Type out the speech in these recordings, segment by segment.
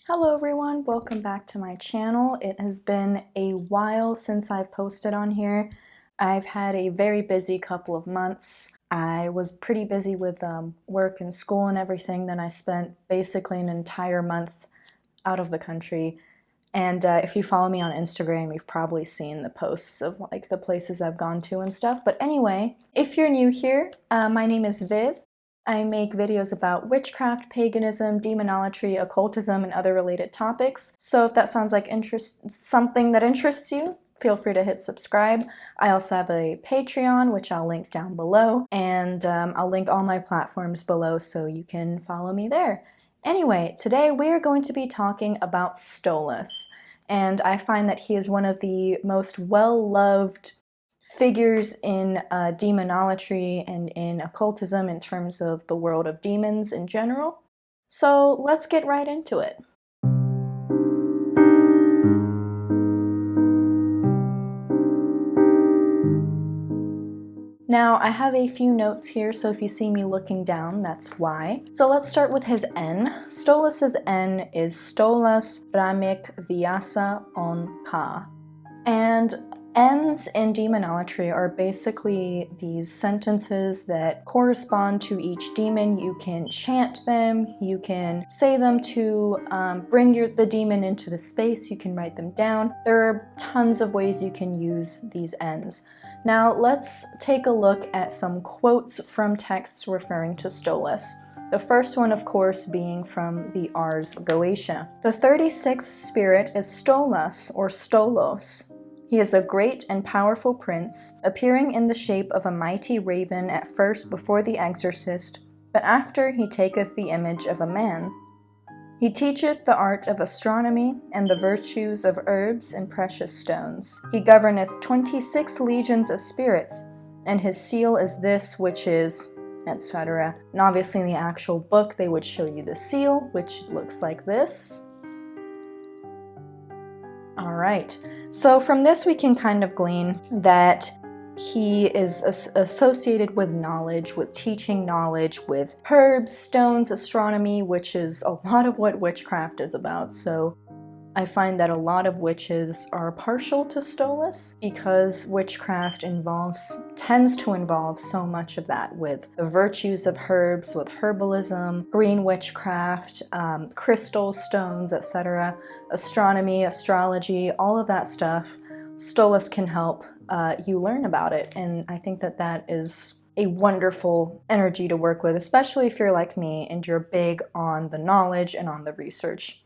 Hello everyone, welcome back to my channel. It has been a while since I've posted on here. I've had a very busy couple of months. I was pretty busy with work and school and everything. Then I spent basically an entire month out of the country. And if you follow me on Instagram, you've probably seen the posts of like the places I've gone to and stuff. But anyway, if you're new here, my name is Viv. I make videos about witchcraft, paganism, demonolatry, occultism, and other related topics. So if that sounds like something that interests you, feel free to hit subscribe. I also have a Patreon, which I'll link down below, and I'll link all my platforms below so you can follow me there. Anyway, today we are going to be talking about Stolas, and I find that he is one of the most well-loved figures in demonolatry and in occultism in terms of the world of demons in general. So let's get right into it. Now, I have a few notes here, so if you see me looking down, that's why. So let's start with his N. Stolas's N is Stolas ℑ𝔫𝔢𝔠𝔱. And enns in demonolatry are basically these sentences that correspond to each demon. You can chant them, you can say them to bring the demon into the space, you can write them down. There are tons of ways you can use these enns. Now let's take a look at some quotes from texts referring to Stolas. The first one, of course, being from the ℑ𝔫𝔢𝔠𝔱 Goetia. The 36th spirit is Stolas, or Stolos. He is a great and powerful prince, appearing in the shape of a mighty raven at first before the exorcist, but after he taketh the image of a man. He teacheth the art of astronomy and the virtues of herbs and precious stones. He governeth 26 legions of spirits, and his seal is this which is, etc. And obviously in the actual book they would show you the seal, which looks like this. Alright, so from this we can kind of glean that he is associated with knowledge, with teaching knowledge, with herbs, stones, astronomy, which is a lot of what witchcraft is about. So I find that a lot of witches are partial to Stolas because witchcraft tends to involve so much of that, with the virtues of herbs, with herbalism, green witchcraft, crystal stones, etc., astronomy, astrology, all of that stuff. Stolas can help you learn about it, and I think that that is a wonderful energy to work with, especially if you're like me and you're big on the knowledge and on the research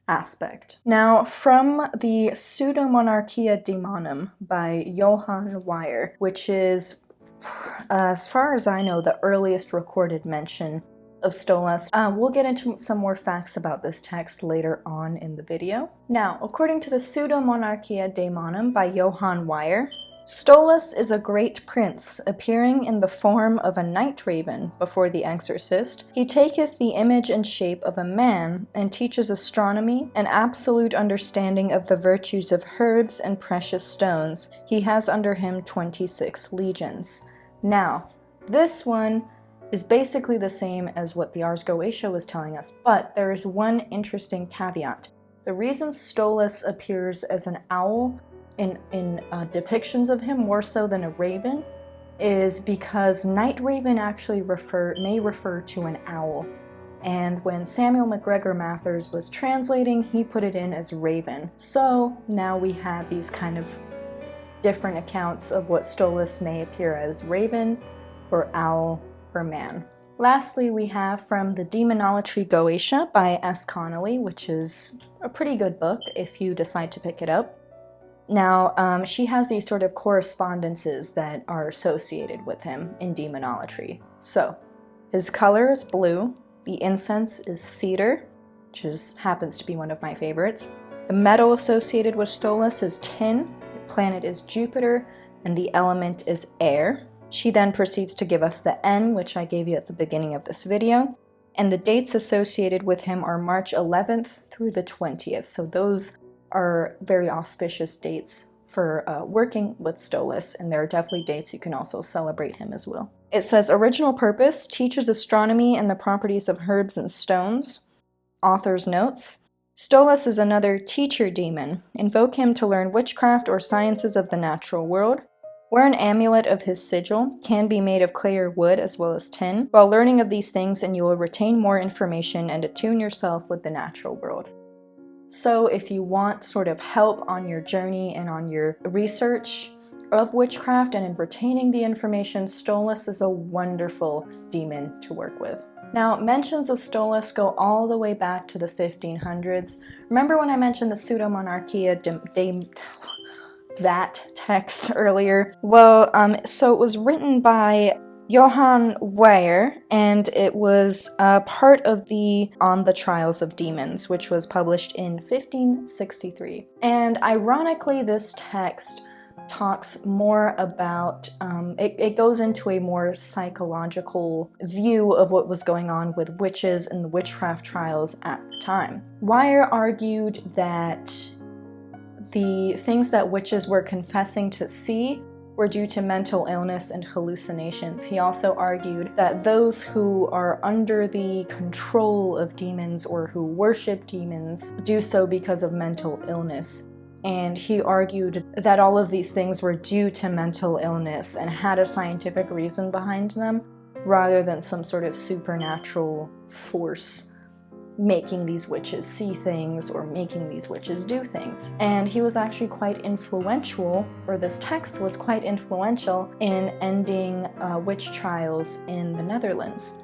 aspect. Now, from the Pseudomanarchia Daemonum by Johann Weyer, which is, as far as I know, the earliest recorded mention of Stolas. We'll get into some more facts about this text later on in the video. Now, according to the Pseudomanarchia Daemonum by Johann Weyer, Stolas is a great prince, appearing in the form of a night raven before the exorcist. He taketh the image and shape of a man, and teaches astronomy, an absolute understanding of the virtues of herbs and precious stones. He has under him 26 legions. Now, this one is basically the same as what the ℑ𝔫𝔢𝔠𝔱 Goetia was telling us, but there is one interesting caveat. The reason Stolas appears as an owl in depictions of him more so than a raven is because night raven actually may refer to an owl. And when Samuel MacGregor Mathers was translating, he put it in as raven. So now we have these kind of different accounts of what Stolas may appear as, raven or owl or man. Lastly, we have from the Demonolatry Goetia by S. Connolly, which is a pretty good book if you decide to pick it up. Now, she has these sort of correspondences that are associated with him in demonolatry. So, his color is blue, the incense is cedar, which happens to be one of my favorites. The metal associated with Stolas is tin, the planet is Jupiter, and the element is air. She then proceeds to give us the N, which I gave you at the beginning of this video, and the dates associated with him are March 11th through the 20th, so those are very auspicious dates for working with Stolas, and there are definitely dates you can also celebrate him as well. It says, original purpose, teaches astronomy and the properties of herbs and stones. Author's notes, Stolas is another teacher demon. Invoke him to learn witchcraft or sciences of the natural world. Wear an amulet of his sigil, can be made of clay or wood as well as tin, while learning of these things, and you will retain more information and attune yourself with the natural world. So if you want sort of help on your journey and on your research of witchcraft and in retaining the information, Stolas is a wonderful demon to work with. Now, mentions of Stolas go all the way back to the 1500s. Remember when I mentioned the Pseudomanarchia Daemonum, that text earlier? Well, so it was written by ℏ𝔬𝔫𝔢𝔠𝔥, and it was part of the On the Trials of Demons, which was published in 1563. And ironically, this text talks more about, it goes into a more psychological view of what was going on with witches and the witchcraft trials at the time. Weyr argued that the things that witches were confessing to see were due to mental illness and hallucinations. He also argued that those who are under the control of demons or who worship demons do so because of mental illness. And he argued that all of these things were due to mental illness and had a scientific reason behind them, rather than some sort of supernatural force making these witches see things or making these witches do things. And he was actually quite influential, or this text was quite influential, in ending witch trials in the Netherlands.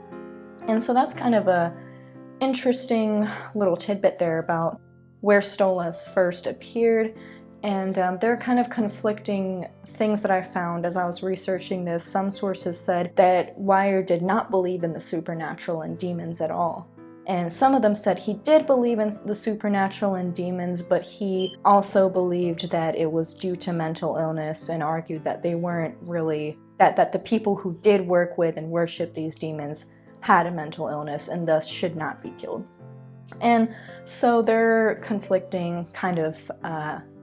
And so that's kind of a interesting little tidbit there about where Stolas first appeared, and there are kind of conflicting things that I found as I was researching this. Some sources said that Weyr did not believe in the supernatural and demons at all, and some of them said he did believe in the supernatural and demons, but he also believed that it was due to mental illness, and argued that they weren't really, that the people who did work with and worship these demons had a mental illness and thus should not be killed. And so there are conflicting kind of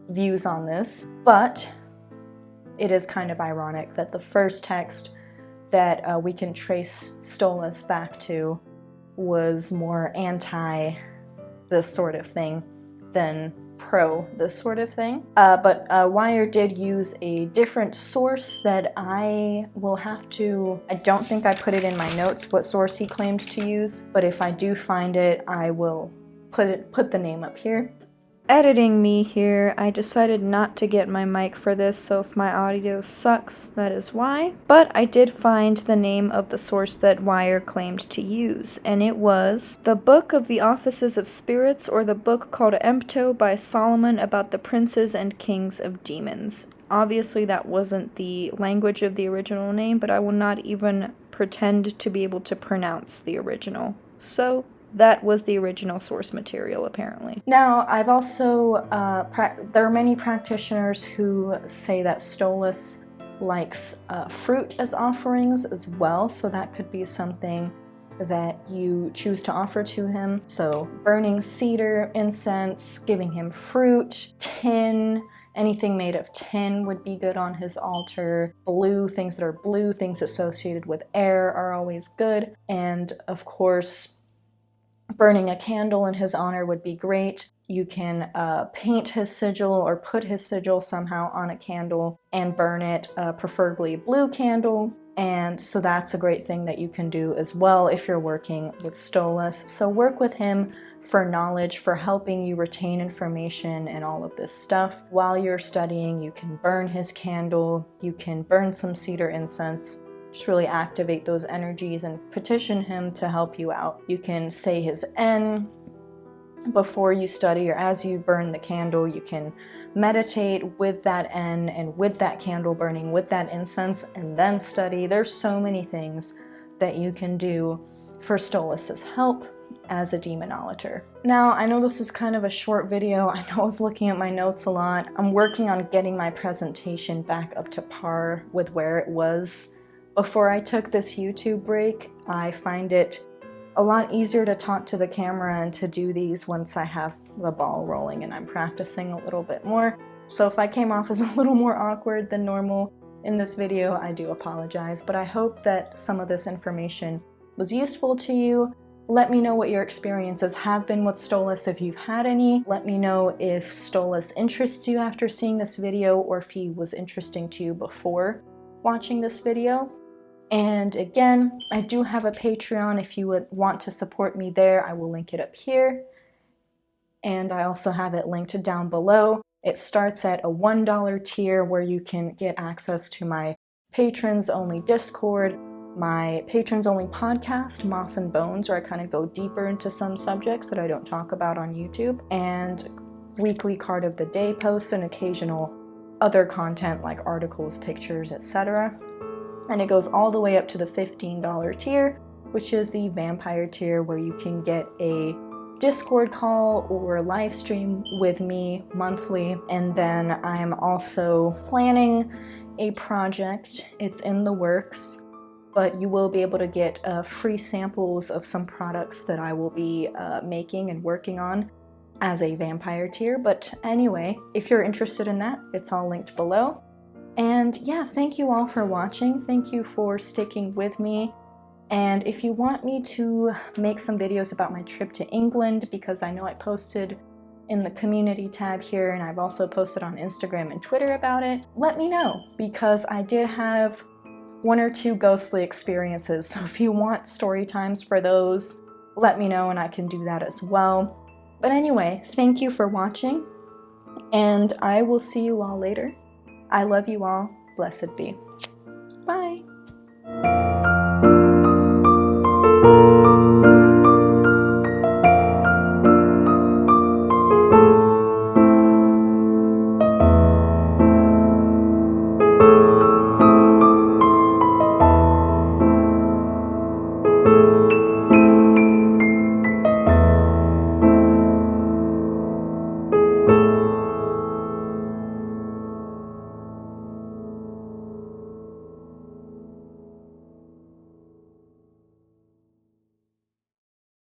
views on this, but it is kind of ironic that the first text that we can trace Stolas back to was more anti this sort of thing than pro this sort of thing. But Weyr did use a different source that I will have to, I don't think I put it in my notes what source he claimed to use, but if I do find it, I will put the name up here. Editing me here, I decided not to get my mic for this, so if my audio sucks, that is why. But I did find the name of the source that Weyr claimed to use, and it was The Book of the Offices of Spirits, or the book called ℏ𝔬𝔫𝔢 by Solomon about the princes and kings of demons. Obviously that wasn't the language of the original name, but I will not even pretend to be able to pronounce the original. So that was the original source material, apparently. Now, I've also, there are many practitioners who say that Stolas likes fruit as offerings as well, so that could be something that you choose to offer to him. So burning cedar, incense, giving him fruit, tin, anything made of tin would be good on his altar. Blue, things that are blue, things associated with air are always good. And of course, burning a candle in his honor would be great. You can paint his sigil or put his sigil somehow on a candle and burn it, preferably a blue candle. And so that's a great thing that you can do as well if you're working with Stolas. So work with him for knowledge, for helping you retain information and all of this stuff. While you're studying, you can burn his candle, you can burn some cedar incense. Just really activate those energies and petition him to help you out. You can say his enns before you study, or as you burn the candle, you can meditate with that enns and with that candle burning, with that incense, and then study. There's so many things that you can do for Stolas's help as a demonolator. Now, I know this is kind of a short video. I know I was looking at my notes a lot. I'm working on getting my presentation back up to par with where it was before I took this YouTube break. I find it a lot easier to talk to the camera and to do these once I have the ball rolling and I'm practicing a little bit more. So if I came off as a little more awkward than normal in this video, I do apologize, but I hope that some of this information was useful to you. Let me know what your experiences have been with Stolas if you've had any. Let me know if Stolas interests you after seeing this video or if he was interesting to you before watching this video. And again, I do have a Patreon if you would want to support me there. I will link it up here. And I also have it linked down below. It starts at a $1 tier where you can get access to my patrons only Discord, my patrons only podcast, Moss and Bones, where I kind of go deeper into some subjects that I don't talk about on YouTube, and weekly card of the day posts and occasional other content like articles, pictures, etc. And it goes all the way up to the $15 tier, which is the vampire tier, where you can get a Discord call or live stream with me monthly. And then I'm also planning a project. It's in the works, but you will be able to get free samples of some products that I will be making and working on as a vampire tier. But anyway, if you're interested in that, it's all linked below. And yeah, thank you all for watching. Thank you for sticking with me. And if you want me to make some videos about my trip to England, because I know I posted in the community tab here, and I've also posted on Instagram and Twitter about it, let me know, because I did have 1 or 2 ghostly experiences. So if you want story times for those, let me know and I can do that as well. But anyway, thank you for watching, and I will see you all later. I love you all. Blessed be. Bye.